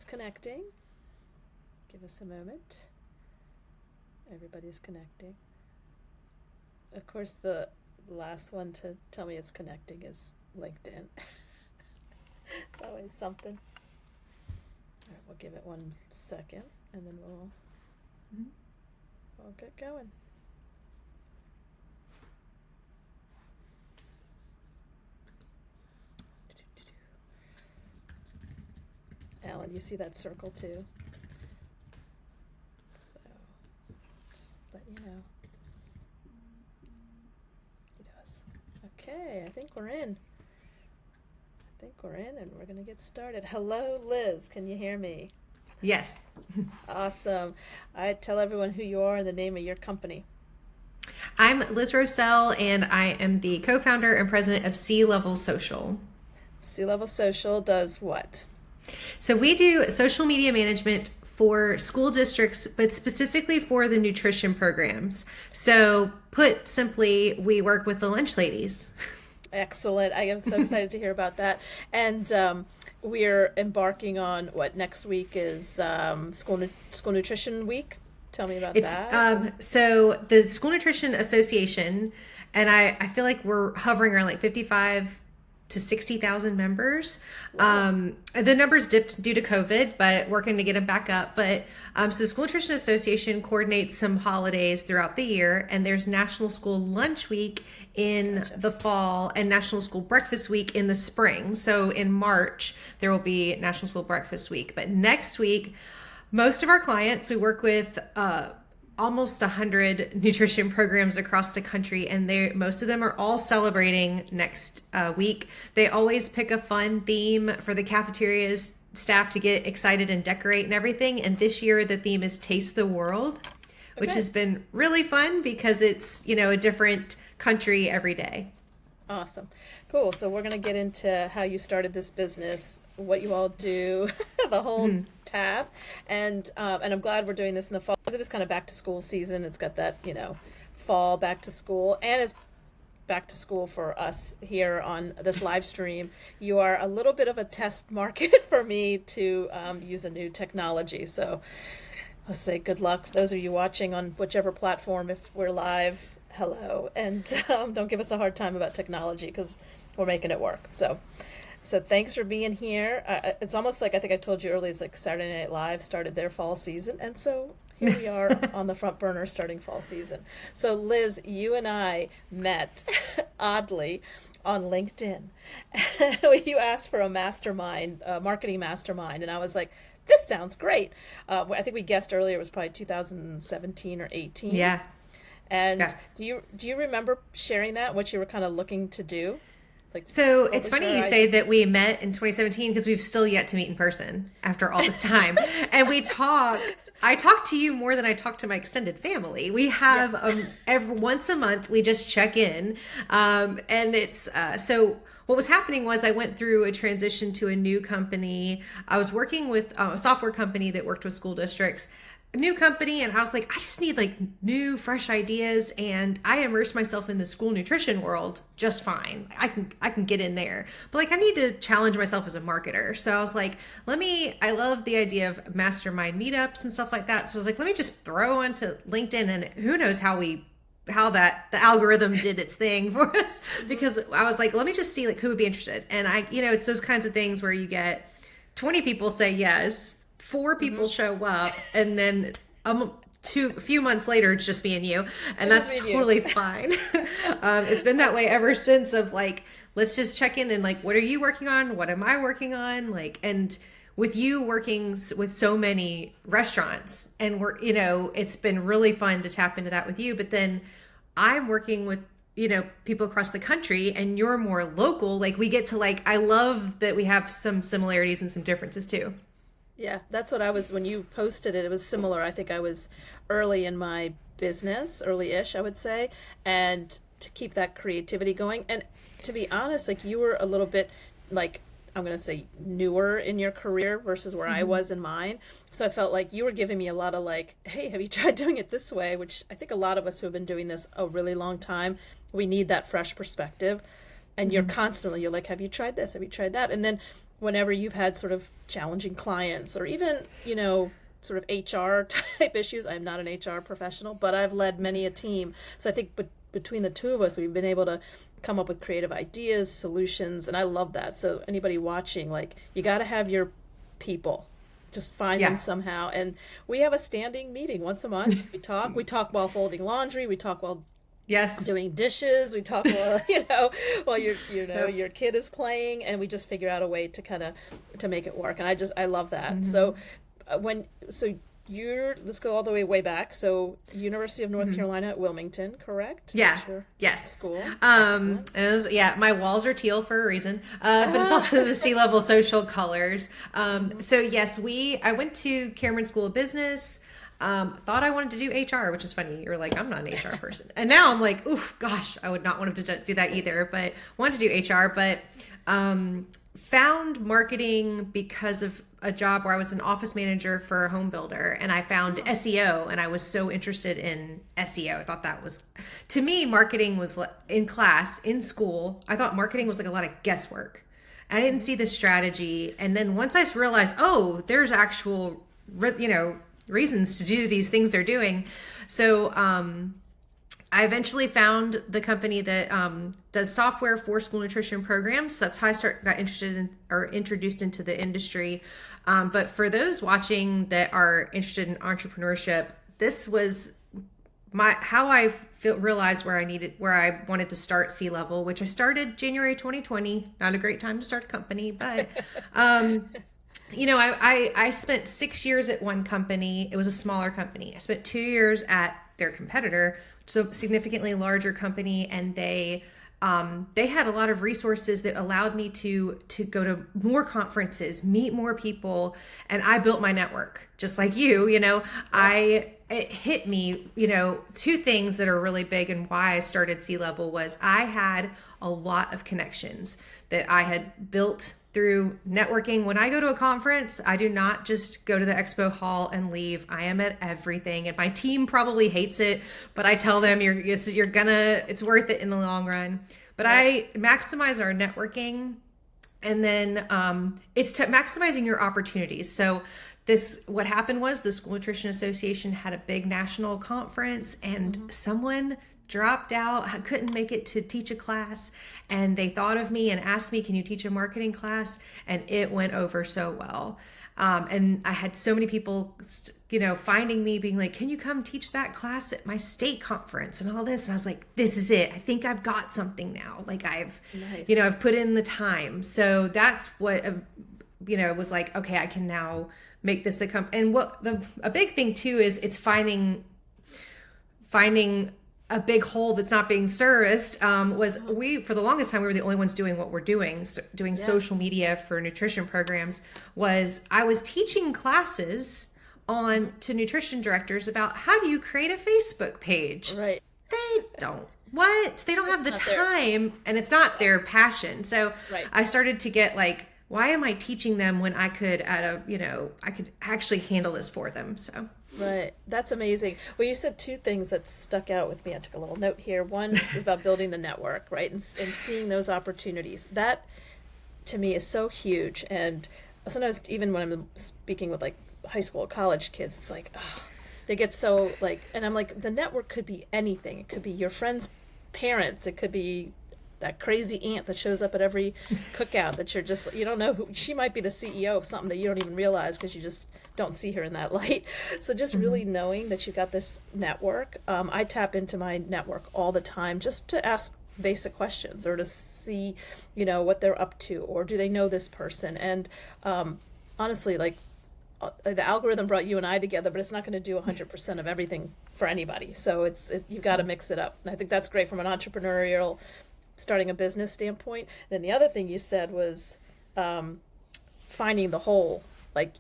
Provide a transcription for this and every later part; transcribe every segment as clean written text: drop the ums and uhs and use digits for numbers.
connecting. Give us a moment. Everybody's connecting. Of course, the last one to tell me it's connecting is LinkedIn. It's always something. All right, we'll give it 1 second, and then we'll get going. Alan, you see that circle too? So, just let you know. He does. Okay, I think we're in. And we're going to get started. Hello, Liz. Can you hear me? Yes. Awesome. I tell everyone who you are and the name of your company. I'm Liz Roesel, and I am the co-founder and president of C-Level Social. C-Level Social does what? So we do social media management for school districts, but specifically for the nutrition programs. So put simply, we work with the lunch ladies. Excellent. I am so excited to hear about that. And we're embarking on what next week is school nutrition week. Tell me about that. So the School Nutrition Association, and I feel like we're hovering around like 55 to 60,000 members. Wow. The numbers dipped due to COVID, but working to get them back up. But so the School Nutrition Association coordinates some holidays throughout the year, and there's National School Lunch Week in the fall and National School Breakfast Week in the spring. So in March, there will be National School Breakfast Week. But next week, most of our clients, we work with almost 100 nutrition programs across the country, and most of them are all celebrating next week. They always pick a fun theme for the cafeteria's staff to get excited and decorate and everything. And this year the theme is Taste the World, which has been really fun because it's, a different country every day. Awesome. Cool. So we're going to get into how you started this business, what you all do, the whole path. And I'm glad we're doing this in the fall because it is kind of back to school season. It's got that, fall back to school, and it's back to school for us here on this live stream. You are a little bit of a test market for me to use a new technology. So let's say good luck. Those of you watching on whichever platform, if we're live, hello. And don't give us a hard time about technology because we're making it work. So thanks for being here. It's almost like, I think I told you earlier, it's like Saturday Night Live started their fall season. And so here we are on the front burner starting fall season. So Liz, you and I met oddly on LinkedIn. You asked for a mastermind, marketing mastermind. And I was like, this sounds great. I think we guessed earlier it was probably 2017 or 18. Yeah. And do you remember sharing that, what you were kind of looking to do? So it's funny you say that we met in 2017 because we've still yet to meet in person after all this time. And I talk to you more than I talk to my extended family. We have once a month, we just check in. And it's, so what was happening was I went through a transition to a new company. I was working with a software company that worked with school districts. A new company, and I was like, I just need like new fresh ideas, and I immersed myself in the school nutrition world just fine. I can get in there, but like I need to challenge myself as a marketer. So I was like, I love the idea of mastermind meetups and stuff like that. So I was like, let me just throw onto LinkedIn, and who knows how the algorithm did its thing for us, because I was like, let me just see like who would be interested. And it's those kinds of things where you get 20 people say yes, 4 people show up, and then a few months later, it's just me and you, and that's totally fine. It's been that way ever since, of like, let's just check in and like, what are you working on? What am I working on? Like, and with you working with so many restaurants, and it's been really fun to tap into that with you, but then I'm working with people across the country, and you're more local. Like, we get to like, I love that we have some similarities and some differences too. Yeah, that's what I was, when you posted it, it was similar. I think I was early in my business, early-ish, I would say, and to keep that creativity going. And to be honest, like, you were a little bit like, I'm going to say newer in your career versus where I was in mine. So I felt like you were giving me a lot of like, hey, have you tried doing it this way? Which I think a lot of us who have been doing this a really long time, we need that fresh perspective. and you're constantly, you're like, have you tried this? Have you tried that? And then whenever you've had sort of challenging clients or even, sort of HR type issues, I'm not an HR professional, but I've led many a team. So I think between the two of us, we've been able to come up with creative ideas, solutions, and I love that. So anybody watching, like, you got to have your people. Just find them somehow. And we have a standing meeting once a month. We talk while folding laundry. We talk while doing dishes. We talk while, while your kid is playing, and we just figure out a way to kind of, to make it work. And I love that. Mm-hmm. So let's go all the way back. So University of North Carolina at Wilmington, correct? Yeah. Yes. School. It was, my walls are teal for a reason. But it's also the C-level social colors. So yes, I went to Cameron School of Business. Thought I wanted to do HR, which is funny. You're like, I'm not an HR person. And now I'm like, oof, gosh, I would not want to do that either, but wanted to do HR, but, found marketing because of a job where I was an office manager for a home builder, and I found SEO, and I was so interested in SEO. I thought that was, to me, marketing was in class, in school. I thought marketing was like a lot of guesswork. I didn't see the strategy. And then once I realized, there's actual, reasons to do these things they're doing. So, I eventually found the company that does software for school nutrition programs. So that's how I got interested in or introduced into the industry. But for those watching that are interested in entrepreneurship, this was how I realized where I wanted to start C-level, which I started January 2020. Not a great time to start a company, but I spent 6 years at one company. It was a smaller company. I spent 2 years at their competitor, so significantly larger company, and they had a lot of resources that allowed me to go to more conferences, meet more people, and I built my network just like you. It hit me, two things that are really big and why I started C-level was I had a lot of connections that I had built through networking. When I go to a conference, I do not just go to the expo hall and leave. I am at everything, and my team probably hates it, but I tell them it's worth it in the long run. But I maximize our networking, and then it's maximizing your opportunities. So what happened was the School Nutrition Association had a big national conference, and someone dropped out, couldn't make it to teach a class, and they thought of me and asked me, can you teach a marketing class? And it went over so well. And I had so many people, finding me, being like, can you come teach that class at my state conference and all this? And I was like, this is it. I think I've got something now. Like I've put in the time. So that's what, was like, okay, I can now make this a company. And a big thing too is it's finding a big hole that's not being serviced. For the longest time, we were the only ones doing what we're doing, social media for nutrition programs. I was teaching classes to nutrition directors about how do you create a Facebook page. Right. They don't. What? They don't have the time, and it's not their passion. So I started to get like, why am I teaching them when I could I could actually handle this for them? So. Right. That's amazing. Well, you said two things that stuck out with me. I took a little note here. One is about building the network, right? And seeing those opportunities. That, to me, is so huge. And sometimes even when I'm speaking with like high school, college kids, it's like, they get so like, and I'm like, the network could be anything. It could be your friend's parents. It could be that crazy aunt that shows up at every cookout that you don't know who, she might be the CEO of something that you don't even realize because you just don't see her in that light. So just really knowing that you've got this network. I tap into my network all the time just to ask basic questions or to see, what they're up to, or do they know this person? And honestly, like the algorithm brought you and I together, but it's not going to do 100% of everything for anybody. So you've got to mix it up. And I think that's great from an entrepreneurial starting a business standpoint. Then the other thing you said was finding the hole. Like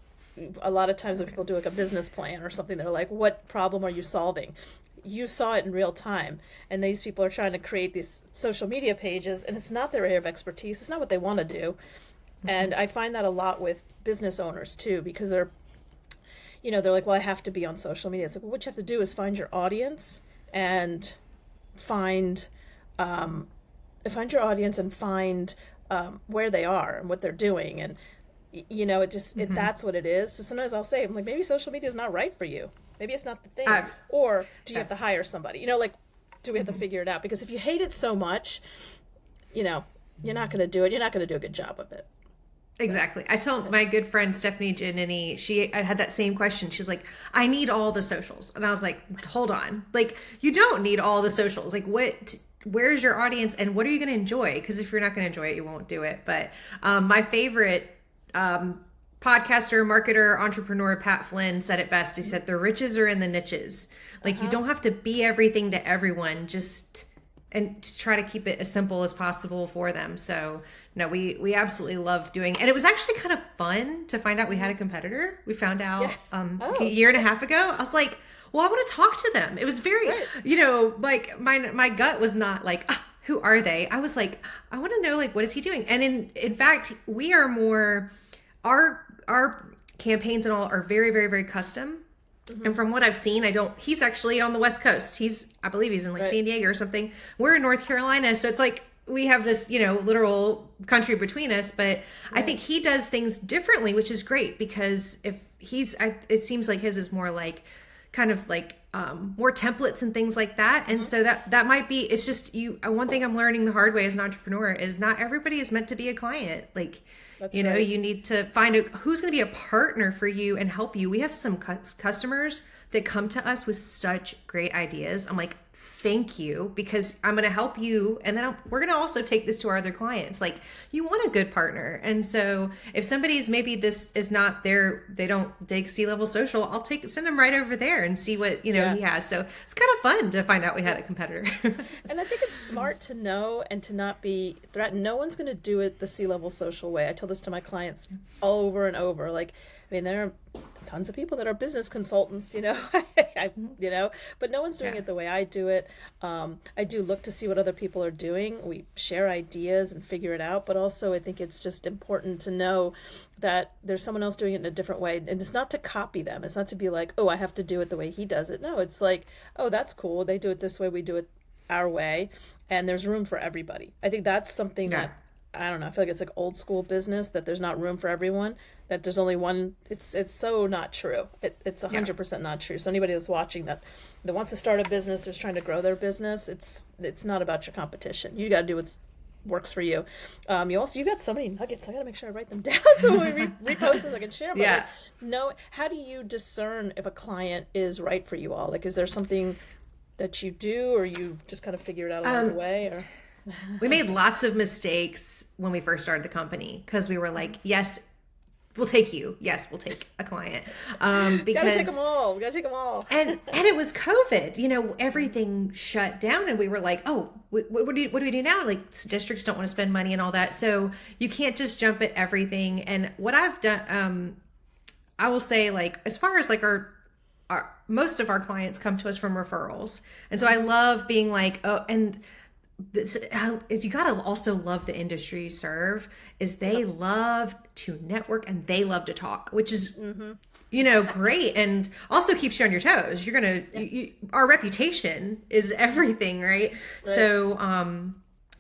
a lot of times when people do like a business plan or something, they're like, what problem are you solving? You saw it in real time. And these people are trying to create these social media pages, and it's not their area of expertise. It's not what they want to do. And I find that a lot with business owners too, because they're like, well, I have to be on social media. It's like, well, what you have to do is find your audience and find find your audience and find where they are and what they're doing. And, it just, that's what it is. So sometimes I'll say, I'm like, maybe social media is not right for you. Maybe it's not the thing. Or do you have to hire somebody? Like, do we have to figure it out? Because if you hate it so much, you're not going to do it. You're not going to do a good job of it. Exactly. I tell my good friend Stephanie Giannini, I had that same question. She's like, I need all the socials. And I was like, hold on. Like, you don't need all the socials. Like, where's your audience and what are you going to enjoy? Because if you're not going to enjoy it, you won't do it. But my favorite podcaster, marketer, entrepreneur, Pat Flynn, said it best. He said, the riches are in the niches. Like, you don't have to be everything to everyone. And to try to keep it as simple as possible for them. So no, we absolutely love doing, and it was actually kind of fun to find out we had a competitor. We found out a year and a half ago. I was like, well, I want to talk to them. It was very, like my gut was not like, who are they? I was like, I want to know, like, what is he doing? And in fact, we are more, our campaigns and all are very, very, very custom. And from what I've seen, he's actually on the West Coast. I believe he's in like San Diego or something. We're in North Carolina. So it's like, we have this, literal country between us, but I think he does things differently, which is great because it seems like his is more like kind of like, more templates and things like that. And so that might be, it's just one thing I'm learning the hard way as an entrepreneur is not everybody is meant to be a client. Like, that's you need to find out who's going to be a partner for you and help you. We have some customers that come to us with such great ideas. I'm like, thank you, because I'm going to help you. And then we're going to also take this to our other clients. Like, you want a good partner. And so if somebody's, maybe this is not they don't dig C-level social, I'll send them right over there and see what, he has. So it's kind of fun to find out we had a competitor. And I think it's smart to know and to not be threatened. No one's going to do it the C-level social way. I tell this to my clients over and over. Like, there are tons of people that are business consultants, but no one's doing it the way I do it. I do look to see what other people are doing. We share ideas and figure it out, but also I think it's just important to know that there's someone else doing it in a different way. And it's not to copy them. It's not to be like, oh, I have to do it the way he does it. No, it's like, oh, that's cool. They do it this way. We do it our way. And there's room for everybody. I think that's something that, I don't know, I feel like it's like old school business, that there's not room for everyone, that there's only one. It's so not true. It's 100% not true. So anybody that's watching that wants to start a business or is trying to grow their business, it's not about your competition. You got to do what works for you. You got so many nuggets. I got to make sure I write them down so when we repost this I can share them. But how do you discern if a client is right for you all? Like, is there something that you do, or you just kind of figure it out along the way, or? We made lots of mistakes when we first started the company because we were like, yes, we'll take you. Yes, we'll take a client. Because we gotta take them all. and it was COVID, everything shut down and we were like, oh, what do we do now? Like, districts don't want to spend money and all that. So you can't just jump at everything. And what I've done, I will say, like, as far as like our most of our clients come to us from referrals. And so I love being like, oh, and is you gotta also love the industry you serve, is they love to network and they love to talk, which is great, and also keeps you on your toes. You're gonna our reputation is everything, right? So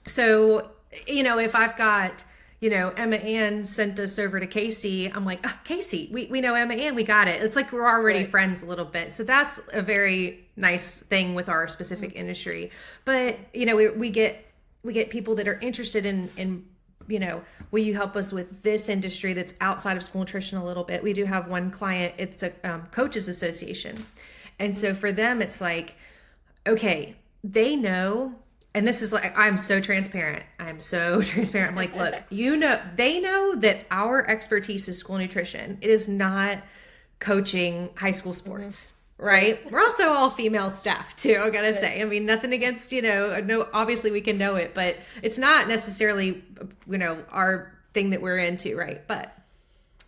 if I've got Emma Ann sent us over to Casey, I'm like, Casey, we know Emma Ann, we got it. It's like we're already friends a little bit. So that's a very nice thing with our specific industry. But, we get people that are interested in will you help us with this industry that's outside of school nutrition a little bit? We do have one client, it's a coaches association. And so for them, it's like, okay, they know. And this is like, I'm so transparent. I'm like, look, they know that our expertise is school nutrition. It is not coaching high school sports, right? We're also all female staff too, I gotta say. I mean, nothing against, no, obviously we can know it, but it's not necessarily, our thing that we're into, right? But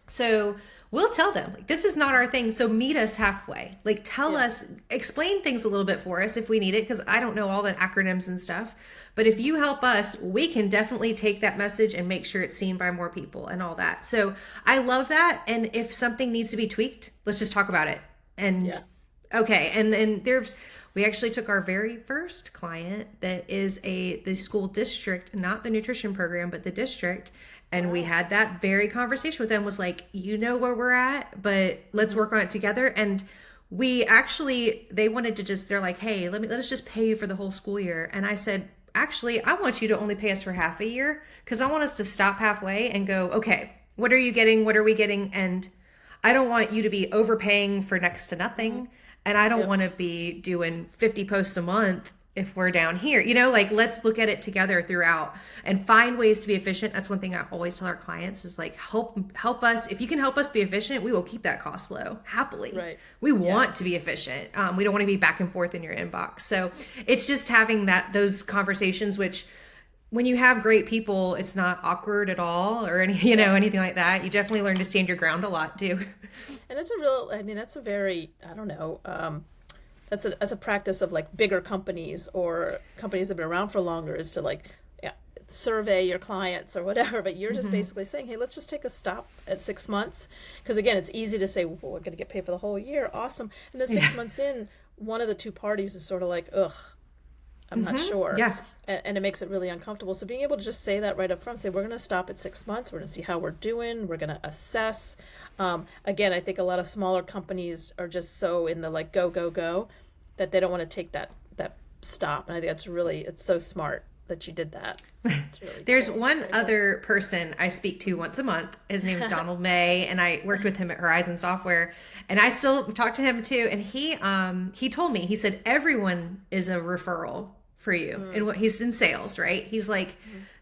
so we'll tell them, like, this is not our thing. So meet us halfway. Like, tell us, explain things a little bit for us if we need it, because I don't know all the acronyms and stuff. But if you help us, we can definitely take that message and make sure it's seen by more people and all that. So I love that. And if something needs to be tweaked, let's just talk about it. And okay. And then we actually took our very first client that is the school district, not the nutrition program, but the district. And we had that very conversation with them, was like, you know where we're at, but let's work on it together. And we actually, they wanted to just, they're like, hey, let us just pay you for the whole school year. And I said, actually, I want you to only pay us for half a year, because I want us to stop halfway and go, okay, what are you getting? What are we getting? And I don't want you to be overpaying for next to nothing. And I don't want to be doing 50 posts a month if we're down here, you know, like, let's look at it together throughout and find ways to be efficient. That's one thing I always tell our clients is like, help us. If you can help us be efficient, we will keep that cost low happily. Right. We want to be efficient. We don't want to be back and forth in your inbox. So it's just having those conversations, which when you have great people, it's not awkward at all or anything like that. You definitely learn to stand your ground a lot too. And it's that's a very, I don't know, that's a practice of like bigger companies or companies that have been around for longer, is to like survey your clients or whatever. But you're just basically saying, hey, let's just take a stop at 6 months. Because again, it's easy to say, well, we're going to get paid for the whole year. Awesome. And then 6 months in, one of the two parties is sort of like, ugh, I'm not sure. Yeah. And it makes it really uncomfortable. So being able to just say that right up front, say, we're going to stop at 6 months. We're going to see how we're doing. We're going to assess. Again, I think a lot of smaller companies are just so in the like, go, go, go, that they don't want to take that stop. And I think it's so smart that you did that. Really There's cool. one Very other person I speak to once a month. His name is Donald May, and I worked with him at Horizon Software, and I still talk to him too. And he told me, he said, everyone is a referral for you. And he's in sales, right? He's like,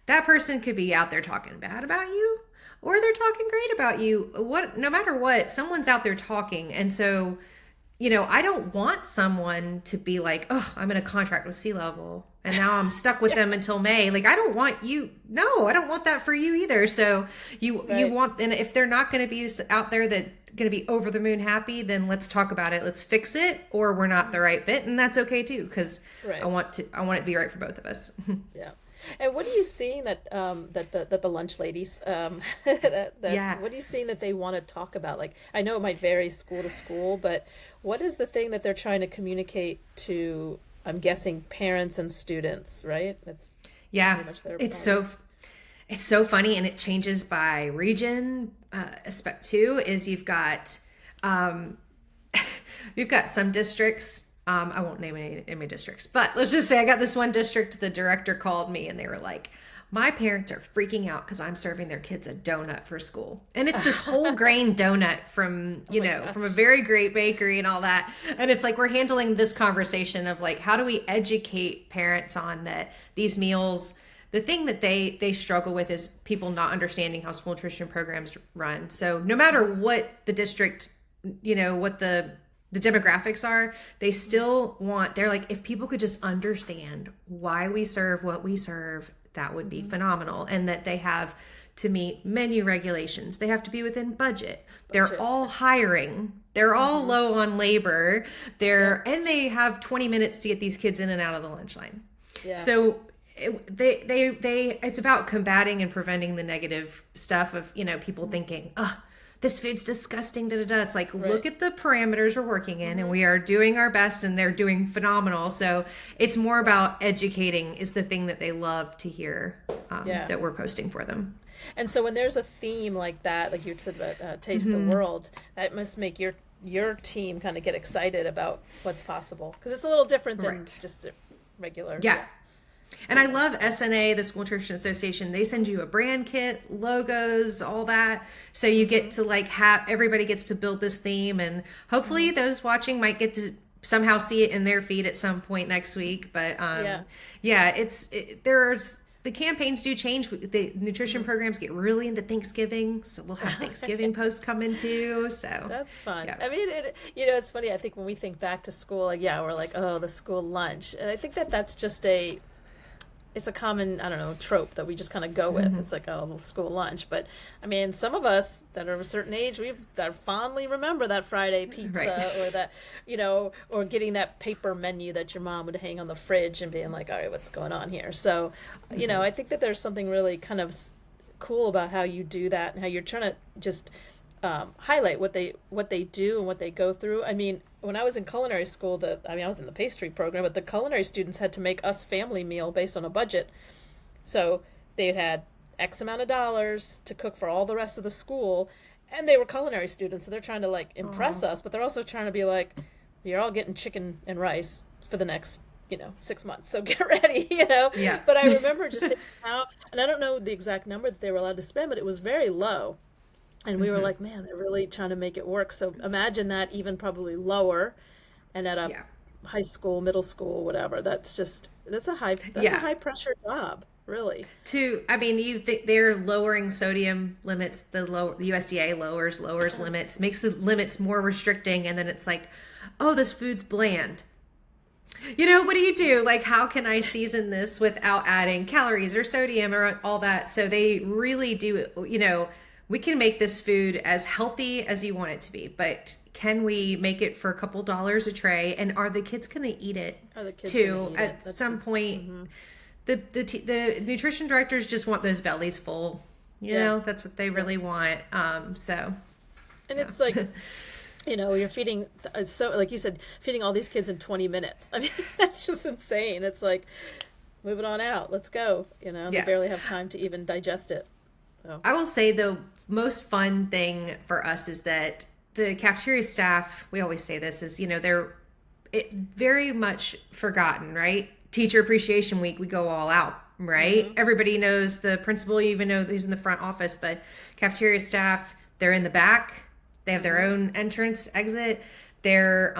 that person could be out there talking bad about you, or they're talking great about you. No matter what, someone's out there talking. And so, I don't want someone to be like, oh, I'm in a contract with C-Level and now I'm stuck with them until May. Like, I don't want you. No, I don't want that for you either. So you want, and if they're not going to be out there that going to be over the moon happy, then let's talk about it. Let's fix it, or we're not the right fit. And that's okay too. Cause I want it to be right for both of us. Yeah. And what are you seeing that the lunch ladies what are you seeing that they want to talk about? Like, I know it might vary school to school, but what is the thing that they're trying to communicate to, I'm guessing, parents and students, right? That's pretty much their it's so funny, and it changes by region. Aspect too is you've got some districts. I won't name any districts, but let's just say I got this one district, the director called me and they were like, my parents are freaking out because I'm serving their kids a donut for school. And it's this whole grain donut from, from a very great bakery and all that. And it's like, we're handling this conversation of like, how do we educate parents on that these meals, the thing that they struggle with is people not understanding how school nutrition programs run. So no matter what the district, what the demographics are, they still they're like, if people could just understand why we serve what we serve, that would be phenomenal. And that they have to meet menu regulations. They have to be within budget. They're all hiring. They're all low on labor. And they have 20 minutes to get these kids in and out of the lunch line. Yeah. So it's about combating and preventing the negative stuff of, people thinking, this food's disgusting, It's like, look at the parameters we're working in, and we are doing our best, and they're doing phenomenal. So it's more about educating is the thing that they love to hear that we're posting for them. And so when there's a theme like that, like you said about Taste the World, that must make your team kind of get excited about what's possible. Because it's a little different than just a regular. Yeah. And I love SNA, the School Nutrition Association. They send you a brand kit, logos, all that. So you get to everybody gets to build this theme, and hopefully those watching might get to somehow see it in their feed at some point next week. But there's the campaigns do change. The nutrition programs get really into Thanksgiving, so we'll have Thanksgiving posts coming too. So that's fun. Yeah. I mean, it's funny. I think when we think back to school, we're like, oh, the school lunch, and I think that's just it's a common, I don't know, trope that we just kind of go with. It's like, oh, the school lunch. But I mean, some of us that are of a certain age, that fondly remember that Friday pizza or that, or getting that paper menu that your mom would hang on the fridge and being like, all right, what's going on here? So, I think that there's something really kind of cool about how you do that and how you're trying to just highlight what they do and what they go through. I mean, when I was in culinary school, I was in the pastry program, but the culinary students had to make us family meal based on a budget. So they had X amount of dollars to cook for all the rest of the school, and they were culinary students, so they're trying to like impress us, but they're also trying to be like, you're all getting chicken and rice for the next 6 months, so get ready. Yeah. But I remember just thinking how, and I don't know the exact number that they were allowed to spend, but it was very low. And we were like, man, they're really trying to make it work. So imagine that even probably lower, and at a high school, middle school, whatever. That's a high pressure job, really. They're lowering sodium limits. The USDA lowers limits, makes the limits more restricting, and then it's like, oh, this food's bland. What do you do? Like, how can I season this without adding calories or sodium or all that? So they really do, we can make this food as healthy as you want it to be, but can we make it for a couple dollars a tray? And are the kids going to eat it too? At some point, the nutrition directors just want those bellies full. You know, that's what they really want. And it's like, you're feeding, so like you said, feeding all these kids in 20 minutes. I mean, that's just insane. It's like, move it on out. Let's go. They barely have time to even digest it. So. I will say the most fun thing for us is that the cafeteria staff, we always say this, is, they're very much forgotten, right? Teacher Appreciation Week, we go all out, right? Mm-hmm. Everybody knows the principal, you even know who's in the front office, but cafeteria staff, they're in the back. They have their own entrance, exit. They're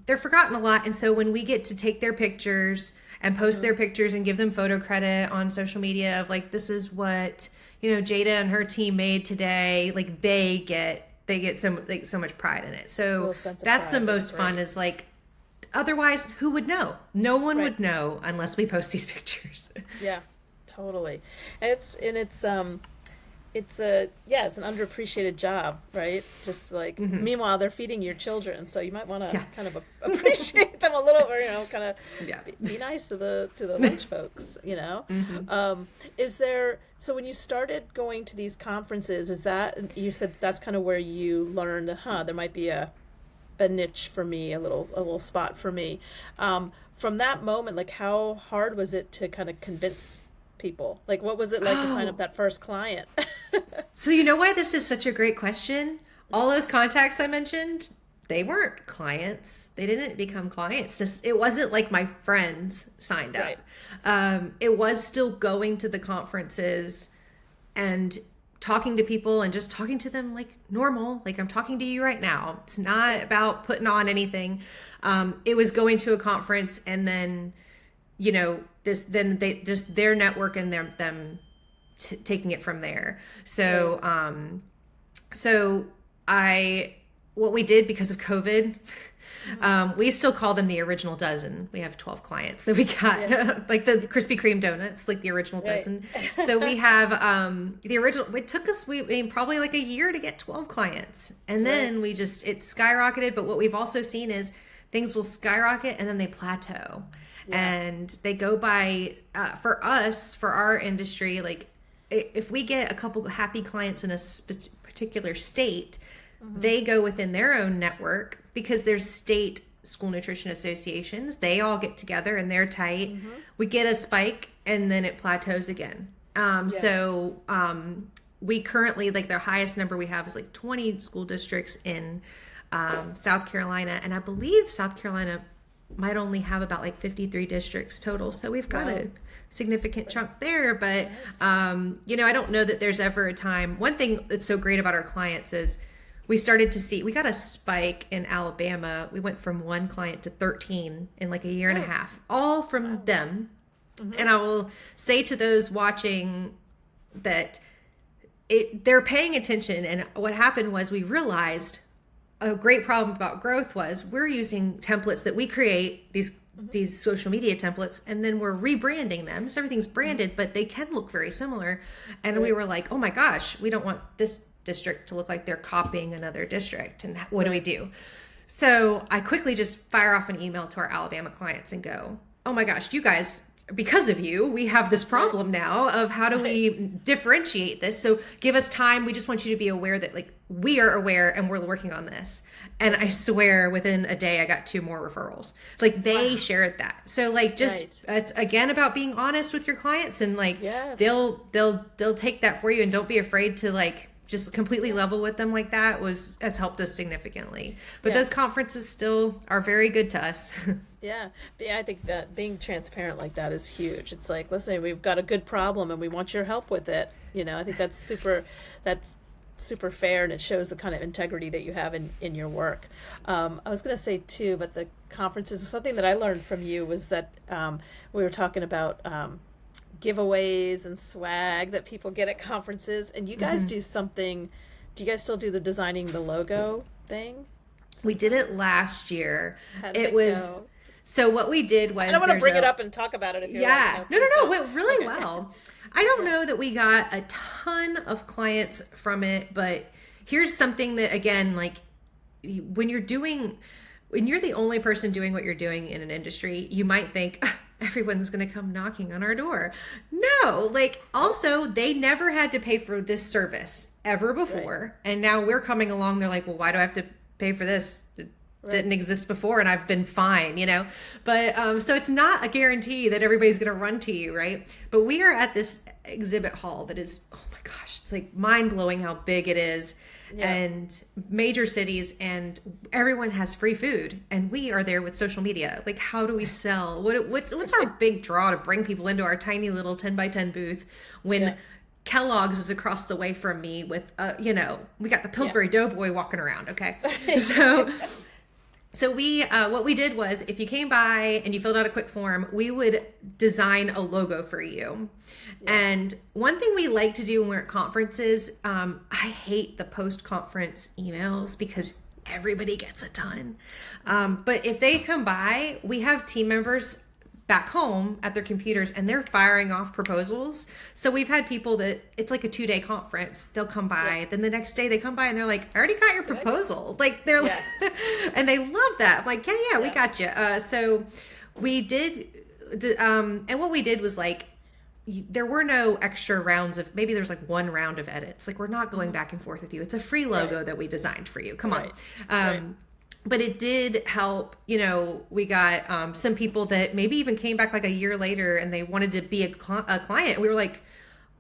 forgotten a lot. And so when we get to take their pictures and post their pictures and give them photo credit on social media of like, this is what, Jada and her team made today, like they get so much pride in it. So that's the most fun is like, otherwise who would know? No one would know unless we post these pictures. Yeah, totally. And it's an underappreciated job, right? Just like, meanwhile, they're feeding your children, so you might want to kind of appreciate them a little, or kind of be nice to the lunch folks, Is there? So when you started going to these conferences, you said that's kind of where you learned that there might be a niche for me, a little spot for me. From that moment, like, how hard was it to kind of convince people? Like, what was it like to sign up that first client? So you know why this is such a great question? All those contacts I mentioned, they weren't clients. They didn't become clients. It wasn't like my friends signed up. Right. It was still going to the conferences and talking to people and just talking to them like normal, like I'm talking to you right now. It's not about putting on anything. It was going to a conference and then, they just their network and them taking it from there. So, what we did because of COVID, we still call them the original dozen. We have 12 clients that we got, like the Krispy Kreme donuts, like the original dozen. So we have the original. It took us probably like a year to get 12 clients, and then it skyrocketed. But what we've also seen is things will skyrocket and then they plateau, and they go by. For us, for our industry, like if we get a couple happy clients in a particular state. They go within their own network because there's state school nutrition associations. They all get together and they're tight. We get a spike and then it plateaus again. So we currently, like the highest number we have is like 20 school districts in South Carolina. And I believe South Carolina might only have about like 53 districts total. So we've got a significant chunk there. But, I don't know that there's ever a time. One thing that's so great about our clients is we got a spike in Alabama. We went from 1 client to 13 in like a year and a half, all from them. And I will say to those watching that they're paying attention. And what happened was we realized a great problem about growth was we're using templates that we create, these social media templates, and then we're rebranding them. So everything's branded, but they can look very similar. And we were like, oh my gosh, we don't want this district to look like they're copying another district. And what do we do? So I quickly just fire off an email to our Alabama clients and go, oh my gosh, you guys, because of you, we have this problem now of how do we differentiate this? So give us time. We just want you to be aware that like we are aware and we're working on this. And I swear within a day, I got 2 more referrals. Like they shared that. So like just, it's again about being honest with your clients and like they'll take that for you, and don't be afraid to like just completely level with them like that has helped us significantly. But those conferences still are very good to us. Yeah, I think that being transparent like that is huge. It's like, listen, we've got a good problem and we want your help with it. You know, I think that's super fair, and it shows the kind of integrity that you have in your work. I was going to say too, but the conferences, something that I learned from you was that we were talking about giveaways and swag that people get at conferences, and you guys do something. Do you guys still do the designing the logo thing? Sometimes? We did it last year. It was go? So what we did was, I don't want to bring it up and talk about it if you're like, no, it went really well. I don't know that we got a ton of clients from it, but here's something that, again, like when you're the only person doing what you're doing in an industry, you might think everyone's going to come knocking on our door. No, like also they never had to pay for this service ever before. Right. And now we're coming along. They're like, well, why do I have to pay for this? It didn't exist before and I've been fine, you know? But so it's not a guarantee that everybody's going to run to you, right? But we are at this exhibit hall that is, oh my gosh, it's like mind blowing how big it is. Yeah. And major cities, and everyone has free food, and we are there with social media. Like, how do we sell? What's our big draw to bring people into our tiny little 10 by 10 booth when Kellogg's is across the way from me with, we got the Pillsbury Doughboy walking around. Okay. So we, what we did was, if you came by and you filled out a quick form, we would design a logo for you. Yeah. And one thing we like to do when we're at conferences, I hate the post-conference emails because everybody gets a ton. But if they come by, we have team members back home at their computers and they're firing off proposals. So we've had people that it's like a 2-day conference. They'll come by, then the next day they come by and they're like, I already got your proposal. Like they're like, and they love that. I'm like, yeah, we got you. So we did, and what we did was like, there were no extra rounds of, maybe there's like 1 round of edits. Like we're not going back and forth with you. It's a free logo that we designed for you. Come on. But it did help, we got some people that maybe even came back like a year later and they wanted to be a client. We were like,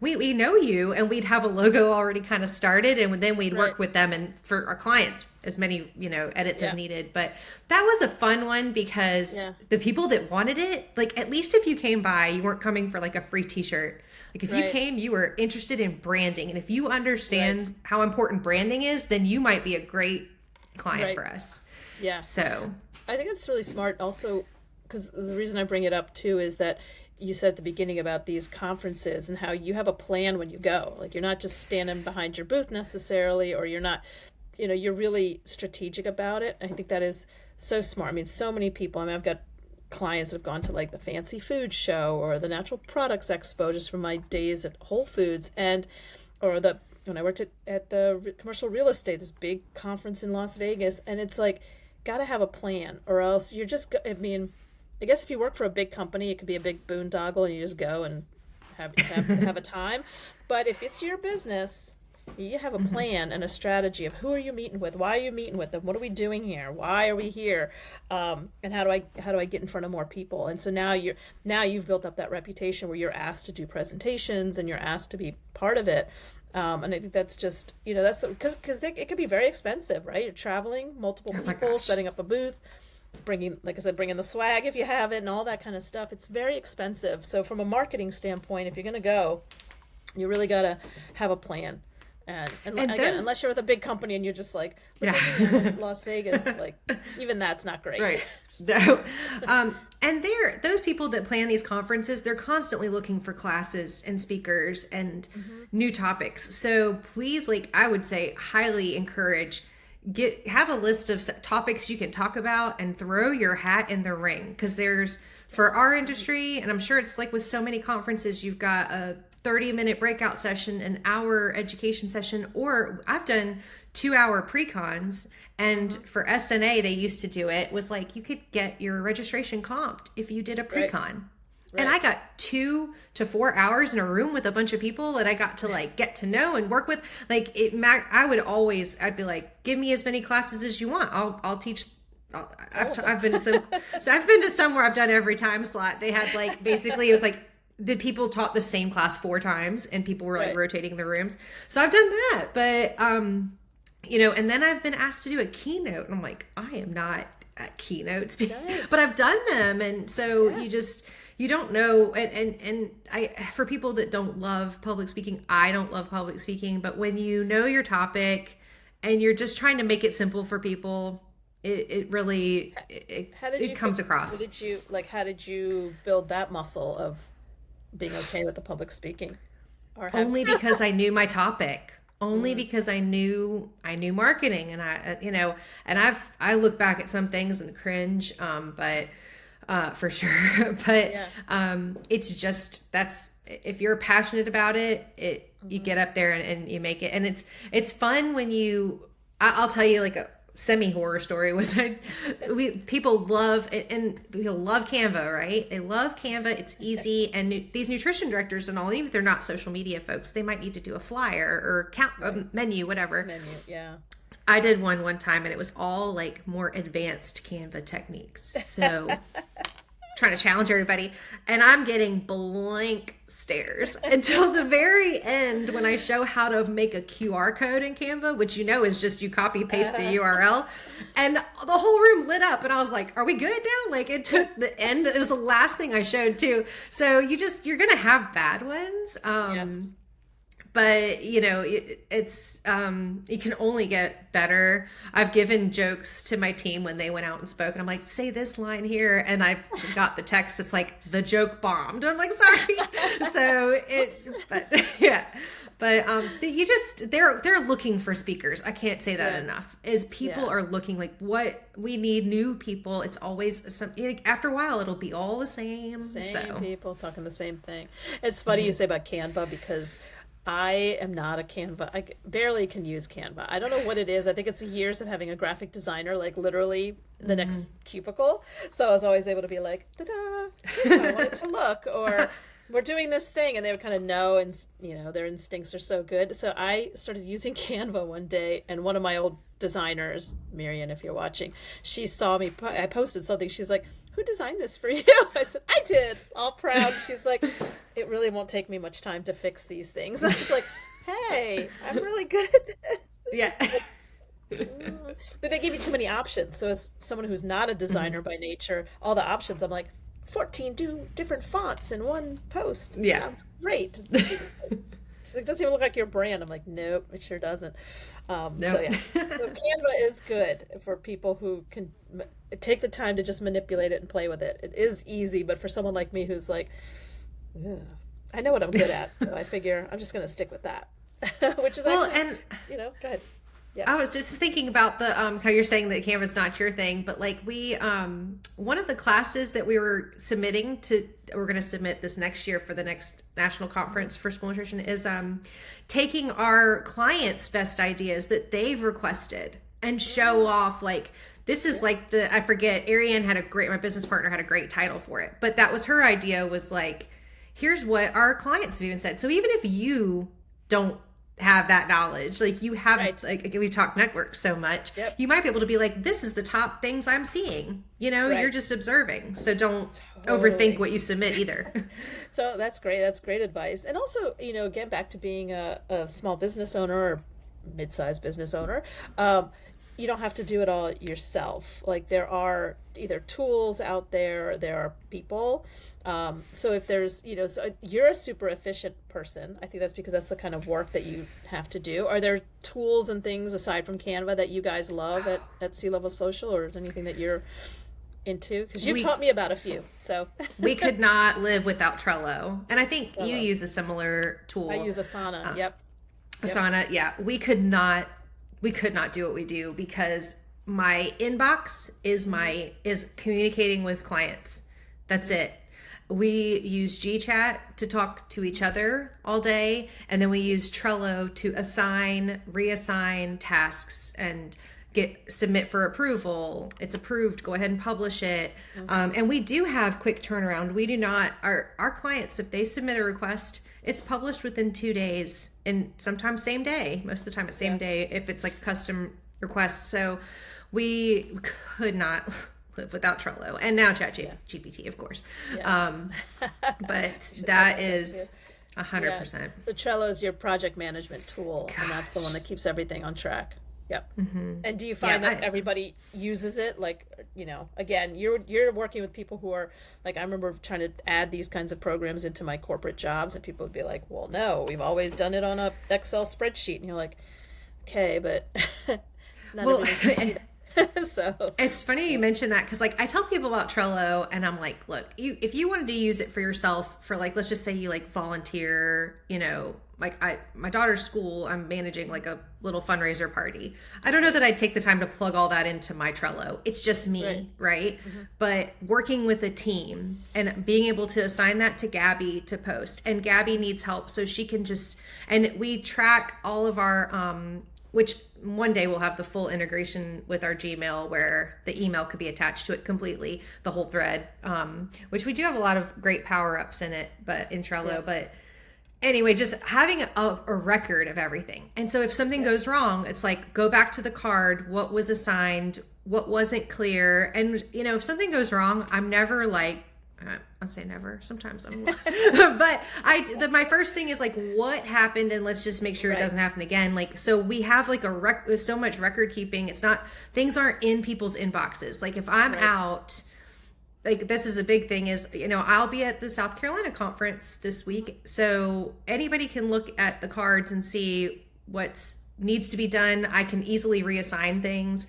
we know you, and we'd have a logo already kind of started, and then we'd work with them and for our clients as many, edits as needed. But that was a fun one because the people that wanted it, like at least if you came by, you weren't coming for like a free t-shirt. Like if you came, you were interested in branding. And if you understand how important branding is, then you might be a great client for us. Yeah. So I think that's really smart also, because the reason I bring it up too is that you said at the beginning about these conferences and how you have a plan when you go. Like you're not just standing behind your booth necessarily, or you're not, you're really strategic about it. I think that is so smart. I mean, so many people, I've got clients that have gone to like the Fancy Food Show or the Natural Products Expo just from my days at Whole Foods, or when I worked at the commercial real estate, this big conference in Las Vegas, and it's like, got to have a plan, or else you're just, I guess if you work for a big company, it could be a big boondoggle and you just go and have a time. But if it's your business, you have a plan and a strategy of who are you meeting with? Why are you meeting with them? What are we doing here? Why are we here? And how do I get in front of more people? And so now you've built up that reputation where you're asked to do presentations and you're asked to be part of it. And I think that's just, that's because it can be very expensive, right? You're traveling, multiple people, setting up a booth, bringing the swag if you have it and all that kind of stuff. It's very expensive. So from a marketing standpoint, if you're going to go, you really got to have a plan. And again, unless you're with a big company and you're just like, in Las Vegas, it's like, even that's not great. Right. So, and those people that plan these conferences, they're constantly looking for classes and speakers and new topics. So please, I would say highly encourage, have a list of topics you can talk about and throw your hat in the ring. Cause for our industry, and I'm sure it's like with so many conferences, you've got a 30-minute breakout session, an hour education session, or I've done 2-hour pre-cons. And for SNA, they used to do it was like you could get your registration comped if you did a pre-con. And I got 2 to 4 hours in a room with a bunch of people that I got to like get to know and work with. Like I'd be like, give me as many classes as you want. I'll teach. I've been to some where I've done every time slot. They had like, basically it was like the people taught the same class 4 times and people were like rotating the rooms. So I've done that, but, and then I've been asked to do a keynote and I'm like, I am not at keynotes, but I've done them. And so you don't know. And for people that don't love public speaking, I don't love public speaking, but when you know your topic and you're just trying to make it simple for people, it really comes across. How did you build that muscle of being okay with the public speaking? Only because I knew my topic. Only because I knew marketing, and I look back at some things and cringe, but for sure. But it's just, that's, if you're passionate about it, you get up there and you make it, and it's fun when I'll tell you like a semi-horror story was people love Canva, right? They love Canva. It's easy. And these nutrition directors and all, even if they're not social media folks, they might need to do a flyer or a menu, whatever. Yeah. I did one time and it was all like more advanced Canva techniques. So trying to challenge everybody, and I'm getting blank stares until the very end when I show how to make a QR code in Canva, which is just you copy paste the URL, and the whole room lit up and I was like, are we good now? Like, it took the end. It was the last thing I showed too. So you're gonna have bad ones. Yes. But it's you can only get better. I've given jokes to my team when they went out and spoke, and I'm like, say this line here, and I got the text. It's like, the joke bombed. I'm like, sorry. So they're looking for speakers. I can't say that enough. People are looking, like, what we need, new people. It's always after a while it'll be all the same. People talking the same thing. It's funny you say about Canva, because I am not a Canva. I barely can use Canva. I don't know what it is. I think it's years of having a graphic designer, like literally the next cubicle. So I was always able to be like, ta-da, here's how I want it to look. Or we're doing this thing, and they would kind of know, and their instincts are so good. So I started using Canva one day, and one of my old designers, Marion, if you're watching, she saw me, I posted something. She's like, who designed this for you? I said, I did, all proud. She's like, it really won't take me much time to fix these things. I was like, hey, I'm really good at this. Yeah. But they give you too many options. So as someone who's not a designer by nature, all the options, I'm like, 14 different fonts in one post. Yeah. Sounds great. She's like, doesn't even look like your brand. I'm like, nope, it sure doesn't. Nope. So Canva is good for people who can take the time to just manipulate it and play with it. It is easy, but for someone like me who's like, I know what I'm good at, so I figure I'm just going to stick with that. Which is go ahead. Yeah. I was just thinking about the how you're saying that Canva's not your thing, but like we one of the classes that we're going to submit this next year for the next national conference for school nutrition is taking our clients' best ideas that they've requested and show off, like, this is like I forget, Ariane my business partner had a great title for it, but that was her idea, was like, here's what our clients have even said. So even if you don't have that knowledge, like you have, like we've talked networks so much, you might be able to be like, this is the top things I'm seeing, you're just observing. So don't overthink what you submit either. So that's great. That's great advice. And also, again, back to being a small business owner or mid-sized business owner, you don't have to do it all yourself. Like, there are either tools out there, there are people. So if there's, so you're a super efficient person. I think that's because that's the kind of work that you have to do. Are there tools and things aside from Canva that you guys love at C-Level Social, or anything that you're into? Because you've taught me about a few. So we could not live without Trello. And I think you use a similar tool. I use Asana. Asana. Yeah. We could not do what we do, because my inbox is communicating with clients. That's it. We use GChat to talk to each other all day, and then we use Trello to reassign tasks and submit for approval. It's approved. Go ahead and publish it. And we do have quick turnaround. We do not, our clients, if they submit a request, it's published within 2 days and sometimes same day. Most of the time it's same day if it's like custom request. So we could not live without Trello, and now ChatGPT, of course. Yes. But that is 100%. The Trello is your project management tool, and that's the one that keeps everything on track. Yep. And do you find that everybody uses it? Like, again, you're working with people who are like, I remember trying to add these kinds of programs into my corporate jobs, and people would be like, well, no, we've always done it on a Excel spreadsheet. And you're like, okay, but not everybody can see that. So it's funny you mentioned that, because like I tell people about Trello and I'm like, look, if you wanted to use it for yourself, for like, let's just say you like volunteer, like my daughter's school, I'm managing like a little fundraiser party. I don't know that I'd take the time to plug all that into my Trello. It's just me, right? But working with a team and being able to assign that to Gabby to post, and Gabby needs help, so she can and we track all of our, which one day we'll have the full integration with our Gmail where the email could be attached to it completely, the whole thread, which we do have a lot of great power-ups in it, but in Trello. But anyway, just having a record of everything. And so if something goes wrong, it's like, go back to the card, what was assigned, what wasn't clear. And, if something goes wrong, I'm never like, I'll say never. Sometimes I'm, but my first thing is like, what happened, and let's just make sure it doesn't happen again. Like, so we have like so much record keeping. It's not, things aren't in people's inboxes. Like if I'm out, like this is a big thing is, I'll be at the South Carolina conference this week. So anybody can look at the cards and see what needs to be done. I can easily reassign things.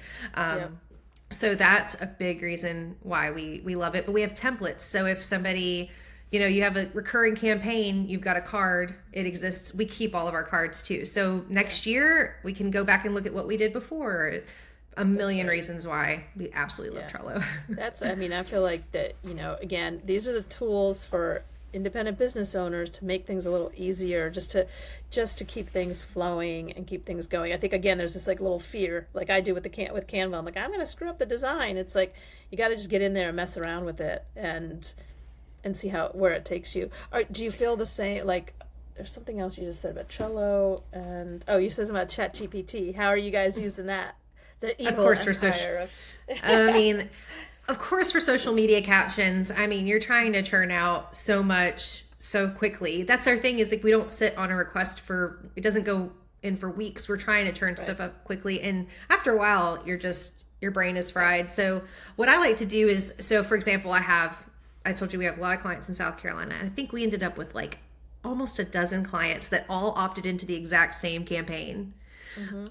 So that's a big reason why we love it. But we have templates. So if somebody, you have a recurring campaign, you've got a card, it exists. We keep all of our cards too. So next year we can go back and look at what we did before. A million reasons why we absolutely love Trello. I feel like that, again, these are the tools for independent business owners to make things a little easier, just to keep things flowing and keep things going. I think again, there's this like little fear, like I do with Canva. I'm like, I'm going to screw up the design. It's like you got to just get in there and mess around with it and see where it takes you. Or do you feel the same? Like there's something else you just said about Trello, and you said something about ChatGPT. How are you guys using that? The evil of course empire for social. Of course, for social media captions, you're trying to churn out so much so quickly. That's our thing, is like we don't sit on a request it doesn't go in for weeks. We're trying to churn stuff up quickly. And after a while, your brain is fried. So what I like to do is, for example, I told you we have a lot of clients in South Carolina. And I think we ended up with like almost a dozen clients that all opted into the exact same campaign.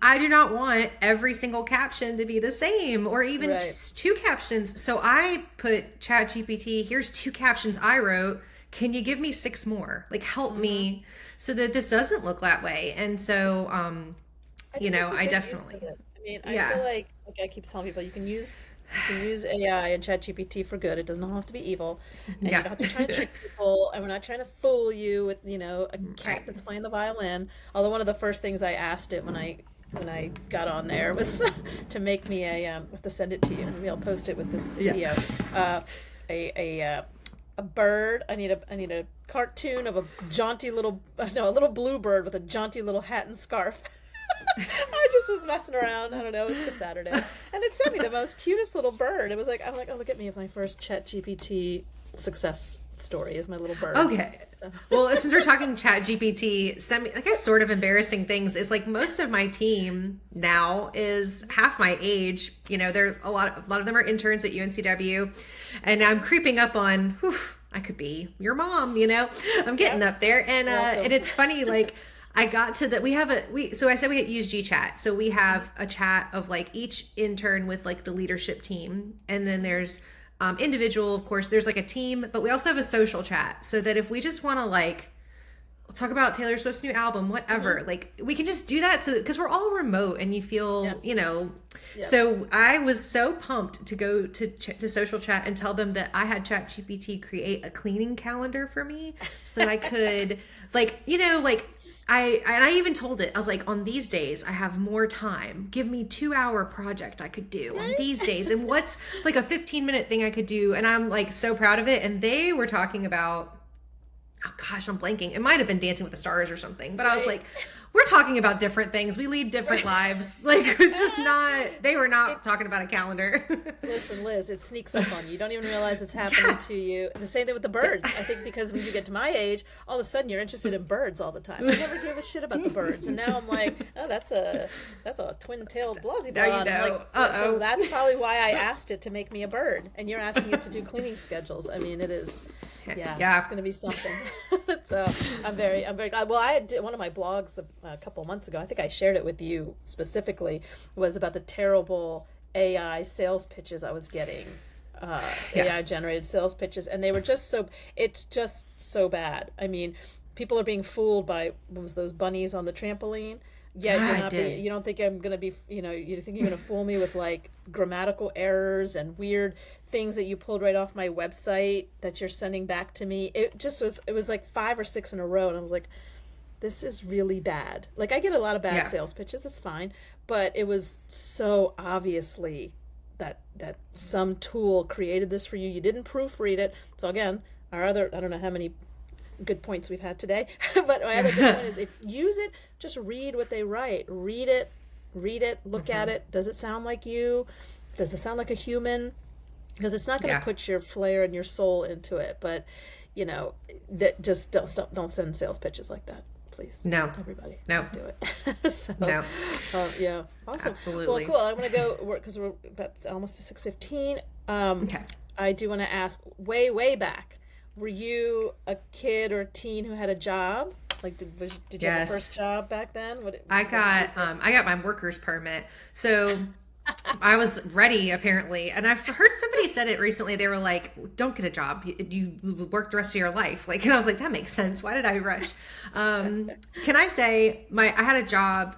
I do not want every single caption to be the same, or even just 2 captions. So I put ChatGPT, here's 2 captions I wrote. Can you give me 6 more? Like help me so that this doesn't look that way. And so, I definitely, I feel like I keep telling people you can use AI and ChatGPT for good. It doesn't have to be evil, and you don't have to try to trick people. And we're not trying to fool you with a cat that's playing the violin. Although one of the first things I asked it when I got on there was to make me I have to send it to you. Maybe I'll post it with this video. A bird. I need a cartoon of a little blue bird with a jaunty little hat and scarf. I just was messing around. I don't know. It was a Saturday, and it sent me the most cutest little bird. It was like, I'm like, oh, look at me with my first ChatGPT success story is my little bird. Okay. So. Well, since we're talking ChatGPT, I guess sort of embarrassing things is like most of my team now is half my age. There a lot of them are interns at UNCW, and I'm creeping up on. I could be your mom. I'm getting up there, and it's funny like. I got to that. So I said we use GChat. So we have a chat of like each intern with like the leadership team. And then there's individual, of course, there's like a team, but we also have a social chat so that if we just want to like talk about Taylor Swift's new album, whatever, like we can just do that. So, cause we're all remote and you feel, so I was so pumped to go to social chat and tell them that I had ChatGPT create a cleaning calendar for me so that I could I even told it, I was like, on these days I have more time. Give me 2-hour project I could do on these days. And what's like a 15-minute thing I could do? And I'm like so proud of it. And they were talking about, oh gosh, I'm blanking. It might have been Dancing with the Stars or something. But I was like, we're talking about different things. We lead different lives. Like, it's just not, they were not talking about a calendar. Listen, Liz, it sneaks up on you. You don't even realize it's happening to you. The same thing with the birds. I think because when you get to my age, all of a sudden you're interested in birds all the time. I never gave a shit about the birds. And now I'm like, oh, that's a twin-tailed blasi Now you blonde. know. Like, so that's probably why I asked it to make me a bird. And you're asking it to do cleaning schedules. I mean, it is... Yeah, it's going to be something. So I'm very glad. Well, I did one of my blogs a couple months ago. I think I shared it with you specifically. Was about the terrible AI sales pitches I was getting. AI generated sales pitches, and they were it's just so bad. I mean, people are being fooled by those bunnies on the trampoline. Yeah, you don't think I'm going to be, you think you're going to fool me with like grammatical errors and weird things that you pulled right off my website that you're sending back to me. It was like 5 or 6 in a row. And I was like, this is really bad. Like I get a lot of bad sales pitches. It's fine. But it was so obviously that some tool created this for you. You didn't proofread it. So again, I don't know how many good points we've had today, but my other good point is if use it, just read what they write. Read it, look at it. Does it sound like you? Does it sound like a human? Because it's not going to put your flair and your soul into it. But that just don't send sales pitches like that, please. No, everybody, no, do it. So, no, yeah, awesome, absolutely. Well, cool. I'm going to go because we're about almost to 6:15. Okay, I do want to ask way back. Were you a kid or a teen who had a job? Like, did you have a first job back then? I got my worker's permit, so I was ready apparently. And I've heard somebody said it recently. They were like, "Don't get a job. You work the rest of your life." Like, and I was like, "That makes sense. Why did I rush?" Can I say I had a job,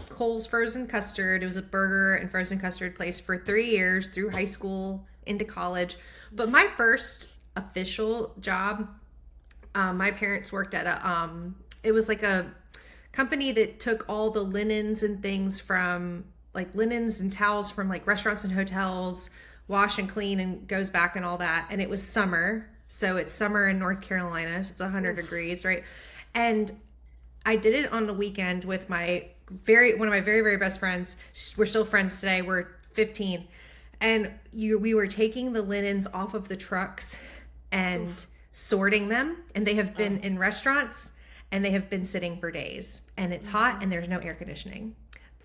Cole's Frozen Custard. It was a burger and frozen custard place for 3 years through high school into college. But my first official job, my parents worked at it was like a company that took all the linens and things from like linens and towels from like restaurants and hotels, wash and clean and goes back and all that. And it was summer. So it's summer in North Carolina. So it's 100 degrees, right? And I did it on the weekend with one of my very, very best friends. We're still friends today. We're 15. And we were taking the linens off of the trucks and sorting them, and they have been in restaurants and they have been sitting for days, and it's hot and there's no air conditioning.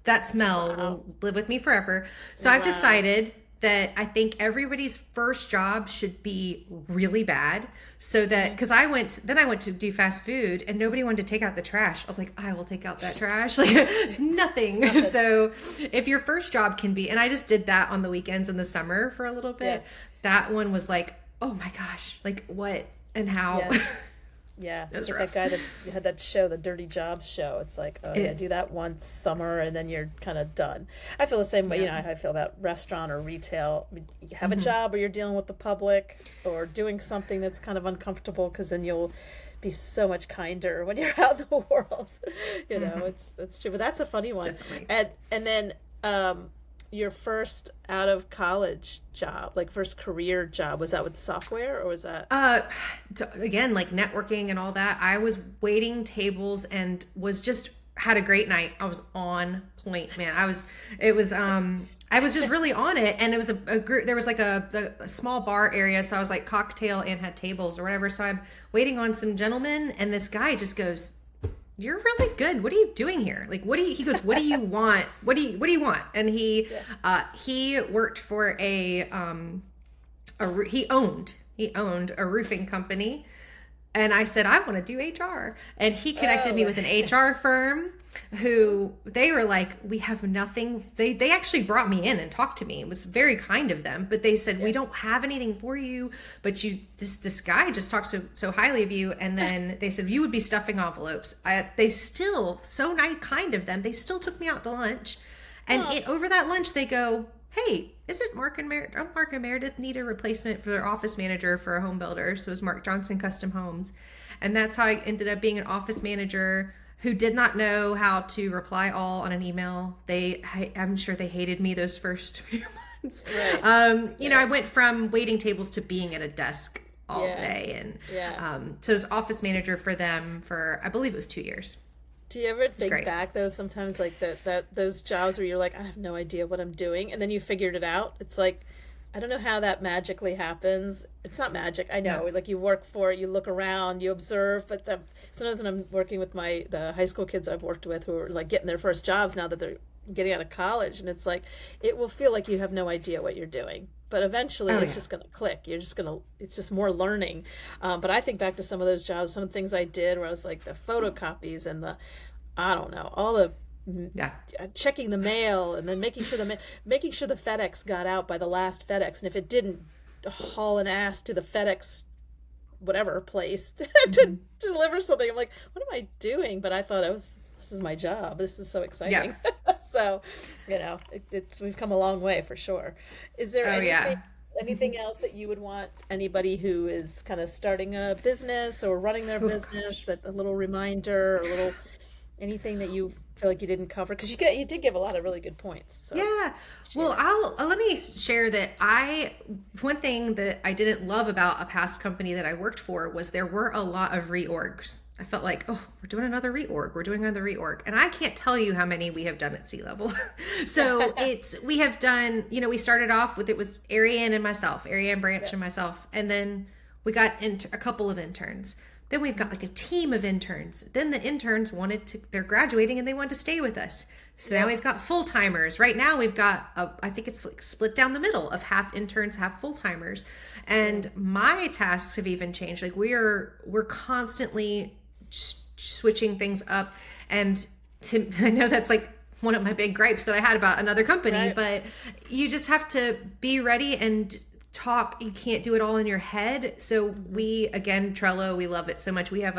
That smell will live with me forever. So I've decided that I think everybody's first job should be really bad, so that because I went to do fast food and nobody wanted to take out the trash. I was like, I will take out that trash. Like it's nothing. So if your first job can be, and I just did that on the weekends in the summer for a little bit. That one was like, oh my gosh, like what and how. Yeah, it's like that guy that had that show, the Dirty Jobs show. It's like, do that once summer and then you're kind of done. I feel the same way, I feel about restaurant or retail. You have a job where you're dealing with the public or doing something that's kind of uncomfortable, because then you'll be so much kinder when you're out in the world. It's true. But that's a funny one. Definitely. And then your first out of college job, like first career job, was that with software or was that again like networking and all that? I was waiting tables and had a great night. I was on point, man. I was just really on it, and it was a group. There was like a small bar area, so I was like cocktail and had tables or whatever. So I'm waiting on some gentlemen, and this guy just goes, "You're really good. What are you doing here? Like, he goes, what do you want? What do you want?" And he worked for he owned a roofing company. And I said, I want to do HR. And he connected me with an HR firm who they were like, we have nothing. They actually brought me in and talked to me. It was very kind of them, but they said, we don't have anything for you, but this guy just talks so highly of you. And then they said, you would be stuffing envelopes. They still, so nice, kind of them. They still took me out to lunch. And over that lunch, they go, hey, isn't Mark and Meredith need a replacement for their office manager for a home builder? So it was Mark Johnson Custom Homes. And that's how I ended up being an office manager who did not know how to reply all on an email. I'm sure they hated me those first few months. Right. You know, I went from waiting tables to being at a desk all day. And so I was office manager for them for, I believe it was 2 years. Do you ever think back though, sometimes like that those jobs where you're like, I have no idea what I'm doing, and then you figured it out? It's like, I don't know how that magically happens. It's not magic, I know. Like you work for it, you look around, you observe, but sometimes when I'm working with the high school kids I've worked with who are like getting their first jobs now that they're getting out of college, and it's like, it will feel like you have no idea what you're doing. But eventually it's just going to click. It's just more learning. But I think back to some of those jobs, some of the things I did where I was like the photocopies and I don't know, all the checking the mail and then making sure the FedEx got out by the last FedEx. And if it didn't, haul an ass to the FedEx whatever place to deliver something. I'm like, what am I doing? But I thought this is my job. This is so exciting. Yeah. So, you know, we've come a long way for sure. Is there anything else that you would want anybody who is kind of starting a business or running their business, that a little reminder, or anything that you feel like you didn't cover? Because you did give a lot of really good points. So. Yeah. Well, let me share that one thing that I didn't love about a past company that I worked for was there were a lot of reorgs. I felt like, oh, we're doing another reorg. And I can't tell you how many we have done at C-level. So we have done, you know, we started off with, it was Ariane Branch and myself. And then we got a couple of interns. Then we've got like a team of interns. Then the interns they're graduating and they want to stay with us. So now we've got full-timers. Right now we've got, I think it's like split down the middle of half interns, half full-timers. And my tasks have even changed. Like we're constantly switching things up. And I know that's like one of my big gripes that I had about another company, but you just have to be ready and talk. You can't do it all in your head. So Trello, we love it so much. We have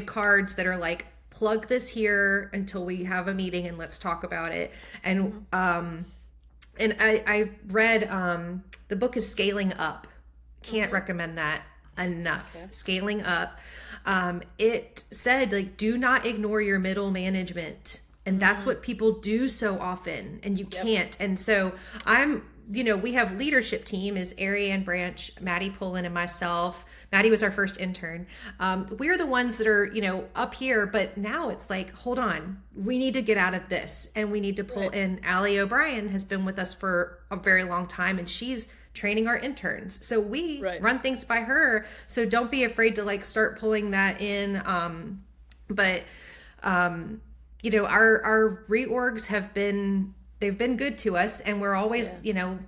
cards that are like, plug this here until we have a meeting and let's talk about it. And I read the book is Scaling Up. Can't recommend that enough. Okay. Scaling Up. It said, like, do not ignore your middle management. And that's what people do so often, and you can't. And so we have leadership team is Ariane Branch, Maddie Pullen, and myself. Maddie was our first intern. We're the ones that are, up here, but now it's like, hold on, we need to get out of this, and we need to pull in. Allie O'Brien has been with us for a very long time, and she's training our interns. So we run things by her. So don't be afraid to like start pulling that in. Our reorgs they've been good to us, and we're always,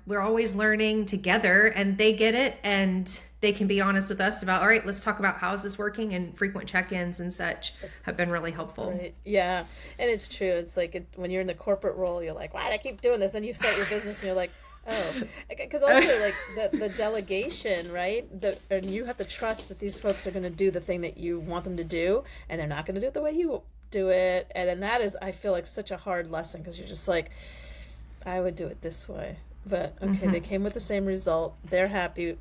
we're always learning together, and they get it, and they can be honest with us about, all right, let's talk about how is this working, and frequent check-ins and such have been really helpful. Right. Yeah. And it's true. It's like when you're in the corporate role, you're like, why do I keep doing this? Then you start your business and you're like, oh, because also like the delegation, right? And you have to trust that these folks are going to do the thing that you want them to do, and they're not going to do it the way you do it. And that is, I feel like, such a hard lesson, because you're just like, I would do it this way, but okay, they came with the same result. They're happy.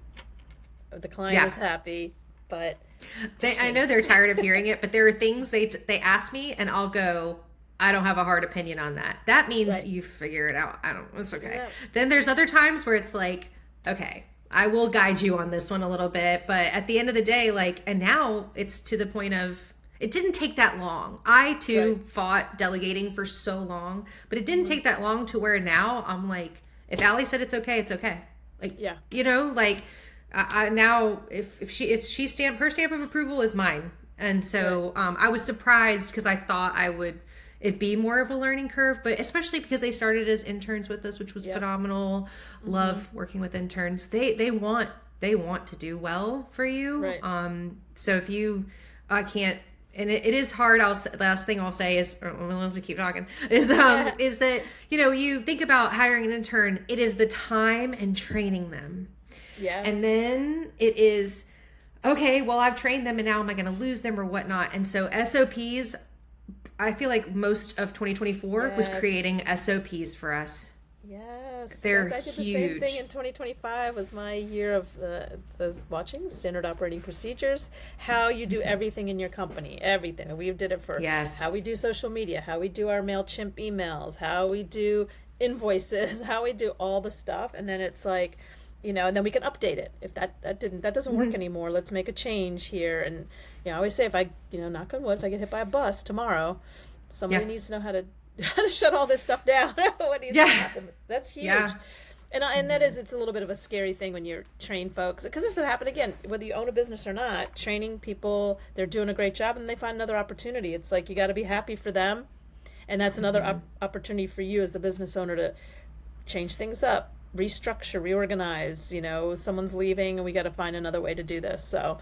The client is happy, but I know they're tired of hearing it, but there are things they ask me, and I'll go, I don't have a hard opinion on that. That means you figure it out. It's okay. Yeah. Then there's other times where it's like, okay, I will guide you on this one a little bit, but at the end of the day, and now it's to the point of, it didn't take that long. I too fought delegating for so long, but it didn't take that long to where now I'm like, if Allie said it's okay, it's okay. Now if she stamp, her stamp of approval is mine. And so I was surprised, because I thought it'd be more of a learning curve, but especially because they started as interns with us, which was phenomenal. Love working with interns. They want to do well for you. Right. So if I can't, and it is hard. The last thing I'll say is, unless we keep talking, is that, you think about hiring an intern, it is the time and training them. Yes. And then it is, okay, well, I've trained them, and now am I going to lose them or whatnot? And so SOPs, I feel like most of 2024 was creating SOPs for us. Yes. Yes, They're I did the huge. same thing in 2025 was my year of was watching standard operating procedures, how you do everything in your company, everything. We did it for Yes. how we do social media, how we do our MailChimp emails, how we do invoices, how we do all the stuff. And then it's like, and then we can update it. If that doesn't work anymore, let's make a change here. And, I always say if I, knock on wood, if I get hit by a bus tomorrow, somebody needs to know how to shut all this stuff down. What needs to happen? That's huge. Yeah. And that is, it's a little bit of a scary thing when you're training folks, because this would happen again, whether you own a business or not, training people, they're doing a great job and they find another opportunity. It's like, you got to be happy for them. And that's another opportunity for you as the business owner to change things up, restructure, reorganize. Someone's leaving and we got to find another way to do this. So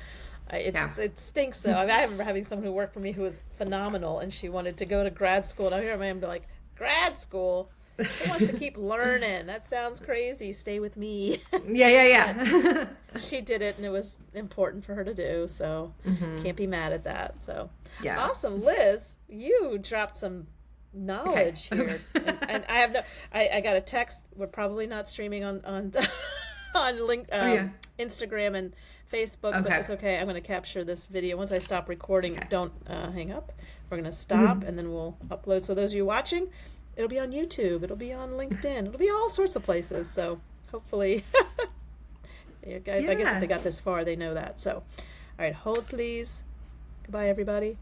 it stinks though. I remember having someone who worked for me who was phenomenal, and she wanted to go to grad school. And I hear my mom be like, grad school? Who wants to keep learning? That sounds crazy. Stay with me. Yeah. She did it, and it was important for her to do. So can't be mad at that. So awesome, Liz. You dropped some knowledge here, and I have I got a text. We're probably not streaming on Instagram and Facebook, but it's okay. I'm going to capture this video once I stop recording. Don't hang up. We're going to stop and then we'll upload. So those of you watching, it'll be on YouTube, it'll be on LinkedIn, it'll be all sorts of places. So hopefully, I guess if they got this far, they know that. So, all right, hold please. Goodbye, everybody.